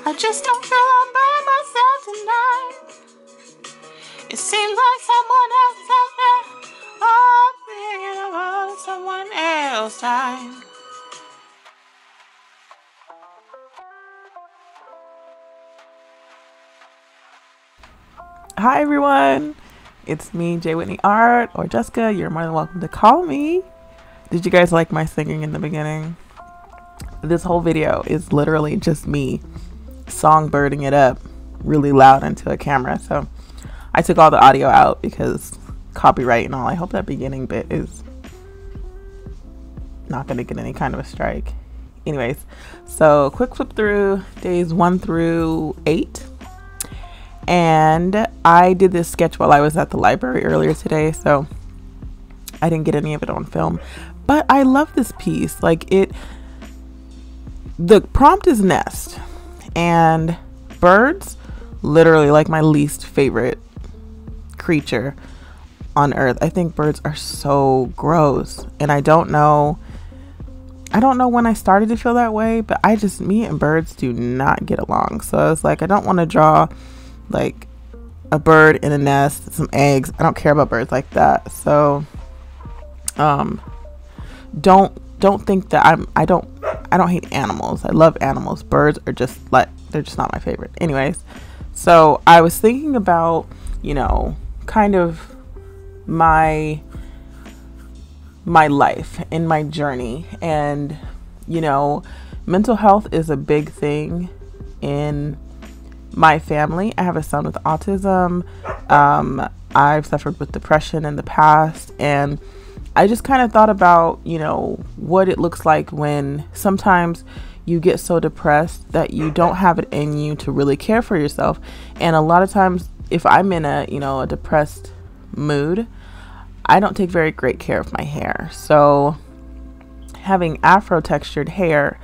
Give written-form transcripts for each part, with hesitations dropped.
I just don't feel I'm by myself tonight. It seems like someone else is out there. Oh, I'm thinking about someone else's time. Hi everyone, it's me, J. Whitney Art, or Jessica. You're more than welcome to call me. Did you guys like my singing in the beginning? This whole video is literally just me songbirding it up really loud into a camera. So I took all the audio out because copyright and all. I hope that beginning bit is not going to get any kind of a strike. Anyways, so quick flip through days 1 through 8. And I did this sketch while I was at the library earlier today, so I didn't get any of it on film. But I love this piece. Like, the prompt is nest, and birds, literally like my least favorite creature on earth. I think birds are so gross, and I don't know when I started to feel that way, but me and birds do not get along. So I was like, I don't want to draw like a bird in a nest, some eggs. I don't care about birds like that. So don't think that I don't hate animals. I love animals. Birds are just like, they're just not my favorite. Anyways, so I was thinking about, kind of my life and my journey, and mental health is a big thing in my family. I have a son with autism. I've suffered with depression in the past, and I just kind of thought about, what it looks like when sometimes you get so depressed that you don't have it in you to really care for yourself. And a lot of times if I'm in a depressed mood, I don't take very great care of my hair. So having afro textured hair,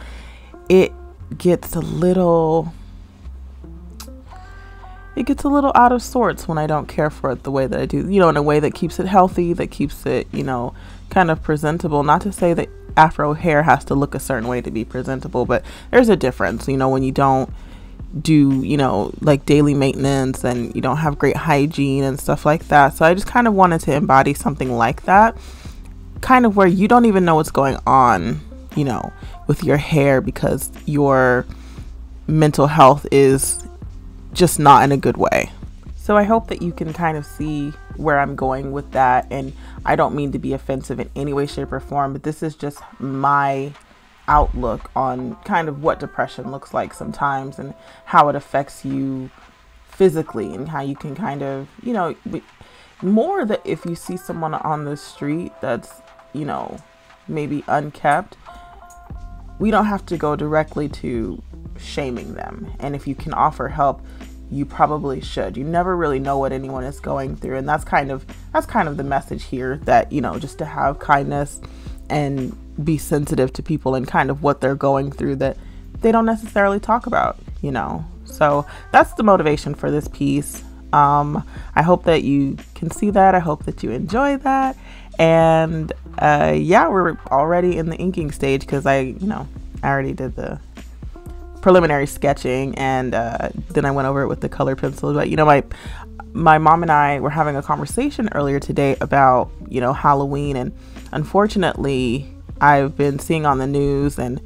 it gets a little out of sorts when I don't care for it the way that I do, in a way that keeps it healthy, that keeps it, kind of presentable. Not to say that afro hair has to look a certain way to be presentable, but there's a difference, when you don't do, like daily maintenance, and you don't have great hygiene and stuff like that. So I just kind of wanted to embody something like that, kind of where you don't even know what's going on, with your hair, because your mental health is just not in a good way. So I hope that you can kind of see where I'm going with that. And I don't mean to be offensive in any way, shape, or form, but this is just my outlook on kind of what depression looks like sometimes, and how it affects you physically, and how you can kind of, more that if you see someone on the street that's, maybe unkept, we don't have to go directly to shaming them. And if you can offer help, you probably should. You never really know what anyone is going through, and that's kind of the message here, that just to have kindness and be sensitive to people and kind of what they're going through that they don't necessarily talk about. So that's the motivation for this piece. I hope that you can see that. I hope that you enjoy that. And we're already in the inking stage, because I already did the preliminary sketching, and then I went over it with the color pencil. But my mom and I were having a conversation earlier today about Halloween, and unfortunately I've been seeing on the news and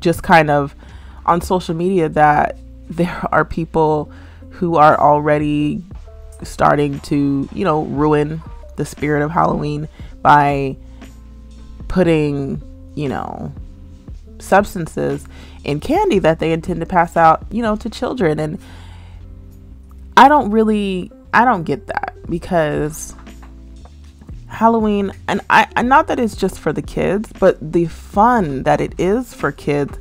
just kind of on social media that there are people who are already starting to ruin the spirit of Halloween by putting substances in candy that they intend to pass out to children. And I don't get that, because Halloween, and I not that it's just for the kids, but the fun that it is for kids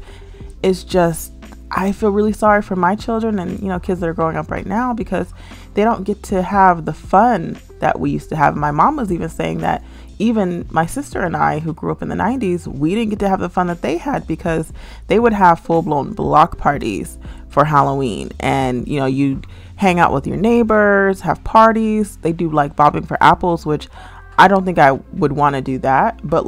is just, I feel really sorry for my children and kids that are growing up right now, because they don't get to have the fun that we used to have. My mom was even saying that even my sister and I, who grew up in the 90s, we didn't get to have the fun that they had, because they would have full-blown block parties for Halloween, and you'd hang out with your neighbors, have parties. They do like bobbing for apples, which I don't think I would want to do that, but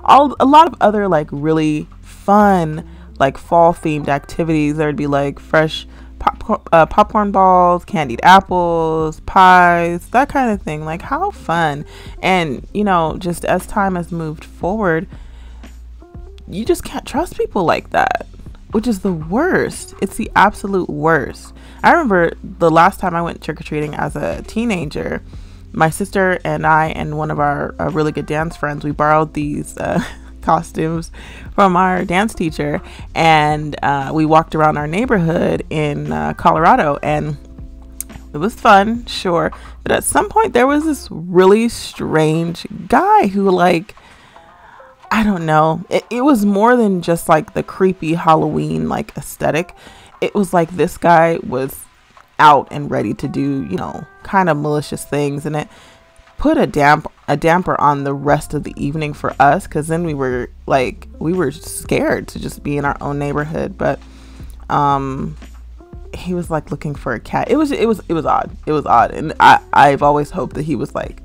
a lot of other like really fun, like fall themed activities. There would be like fresh popcorn balls, candied apples, pies, that kind of thing. Like, how fun. And, you know, just as time has moved forward, you just can't trust people like that, which is the worst. It's the absolute worst. I remember the last time I went trick-or-treating as a teenager, my sister and I and one of our really good dance friends, we borrowed these costumes from our dance teacher, and we walked around our neighborhood in Colorado, and it was fun, sure, but at some point there was this really strange guy who, like, I don't know, it was more than just like the creepy Halloween like aesthetic. It was like this guy was out and ready to do, you know, kind of malicious things, and it put a damper on the rest of the evening for us, because then we were scared to just be in our own neighborhood. But he was like looking for a cat. It was odd, and I've always hoped that he was like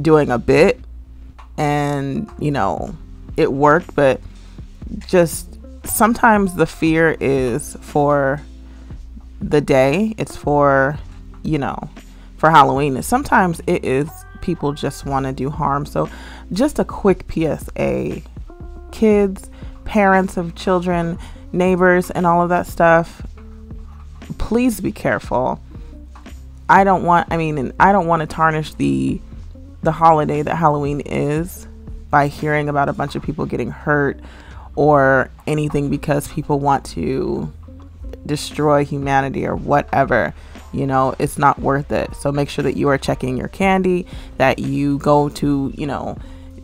doing a bit, and you know, it worked. But just sometimes the fear is for the day, it's for, you know, for Halloween, and sometimes it is people just want to do harm. So just a quick PSA, kids, parents of children, neighbors, and all of that stuff, please be careful. I don't want to tarnish the holiday that Halloween is by hearing about a bunch of people getting hurt or anything because people want to destroy humanity or whatever. You know, it's not worth it. So make sure that you are checking your candy, that you go to, you know,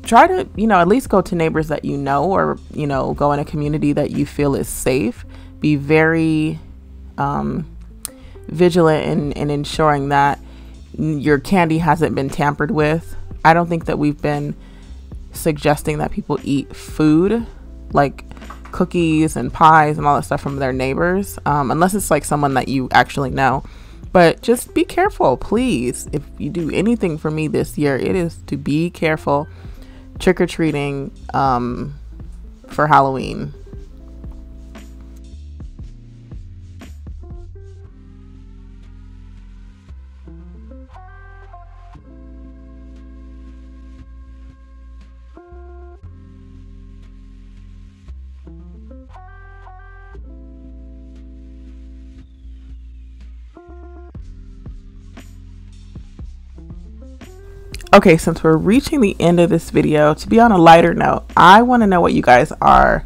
try to, you know, at least go to neighbors that you know, or, you know, go in a community that you feel is safe. Be very vigilant in ensuring that your candy hasn't been tampered with. I don't think that we've been suggesting that people eat food like cookies and pies and all that stuff from their neighbors, unless it's like someone that you actually know. But just be careful, please. If you do anything for me this year, it is to be careful trick-or-treating for Halloween. Okay, since we're reaching the end of this video, to be on a lighter note, I want to know what you guys are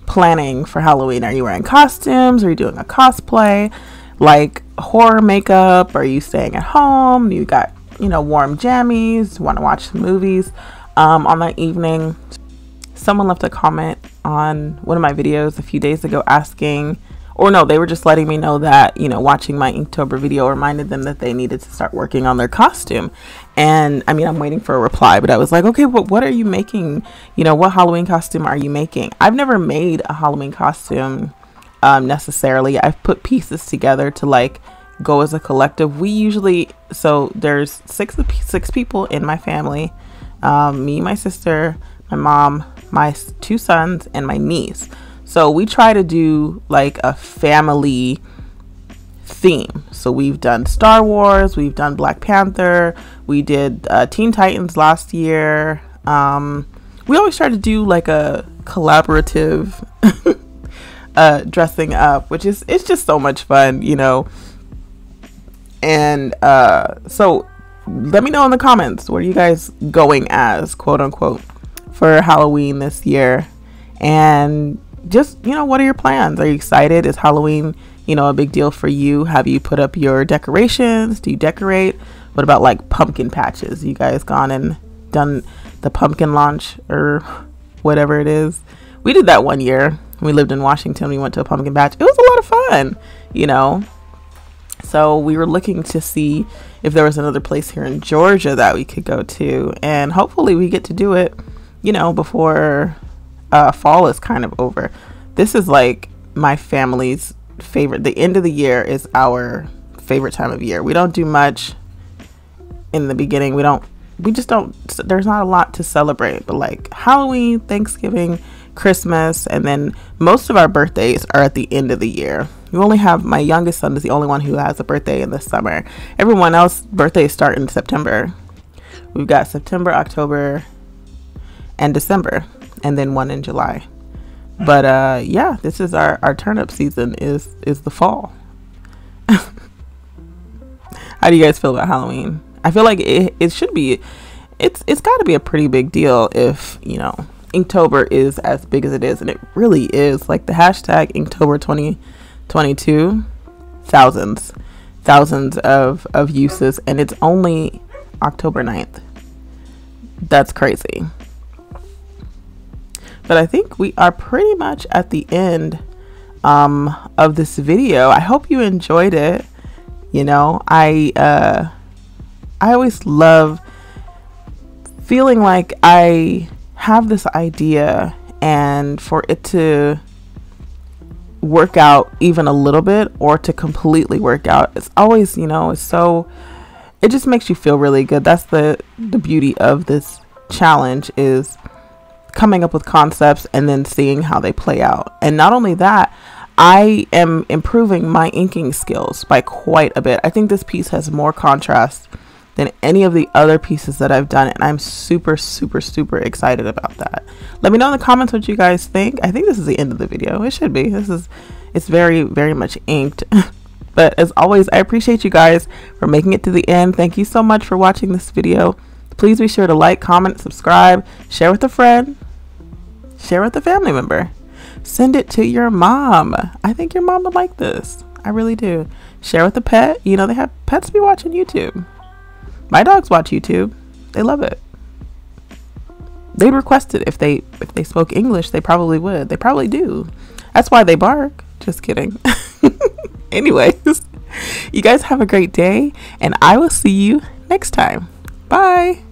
planning for Halloween. Are you wearing costumes? Are you doing a cosplay? Like horror makeup? Are you staying at home? You got, you know, warm jammies? Want to watch some movies on that evening? Someone left a comment on one of my videos a few days ago asking, or no, they were just letting me know that, you know, watching my Inktober video reminded them that they needed to start working on their costume. And I mean, I'm waiting for a reply, but I was like, okay, what are you making? You know, what Halloween costume are you making? I've never made a Halloween costume necessarily. I've put pieces together to like go as a collective. We usually, so there's six people in my family, me, my sister, my mom, my two sons, and my niece. So we try to do like a family theme. So we've done Star Wars, we've done Black Panther, we did Teen Titans last year. We always try to do like a collaborative dressing up, which is, it's just so much fun, you know. And so let me know in the comments, what are you guys going as, quote unquote, for Halloween this year? And just, you know, what are your plans? Are you excited? Is Halloween, you know, a big deal for you? Have you put up your decorations? Do you decorate? What about like pumpkin patches? You guys gone and done the pumpkin launch or whatever it is? We did that one year. We lived in Washington. We went to a pumpkin patch. It was a lot of fun, you know. So we were looking to see if there was another place here in Georgia that we could go to, and hopefully we get to do it, you know, before fall is kind of over. This is like my family's favorite. The end of the year is our favorite time of year. We don't do much in the beginning. We just don't, there's not a lot to celebrate, but like Halloween, Thanksgiving, Christmas, and then most of our birthdays are at the end of the year. You only have, my youngest son is the only one who has a birthday in the summer. Everyone else birthdays start in September. We've got September, October, and December, and then one in July. But yeah, this is our turnip season is the fall. How do you guys feel about Halloween? I feel like it should be, it's got to be a pretty big deal if, you know, Inktober is as big as it is, and it really is. Like the hashtag Inktober 2022, thousands of uses, and it's only October 9th. That's crazy. But I think we are pretty much at the end of this video. I hope you enjoyed it. You know, I always love feeling like I have this idea, and for it to work out even a little bit or to completely work out, it's always, you know, it just makes you feel really good. That's the beauty of this challenge, is coming up with concepts and then seeing how they play out. And not only that, I am improving my inking skills by quite a bit. I think this piece has more contrast than any of the other pieces that I've done, and I'm super excited about that. Let me know in the comments what you guys think. I think this is the end of the video. It should be. It's very much inked. But as always, I appreciate you guys for making it to the end. Thank you so much for watching this video. Please be sure to like, comment, subscribe, share with a friend, share with a family member. Send it to your mom. I think your mom would like this. I really do. Share with a pet. You know, they have pets be watching YouTube. My dogs watch YouTube. They love it. They'd request it if they spoke English. They probably would. They probably do. That's why they bark. Just kidding. Anyways, you guys have a great day, and I will see you next time. Bye.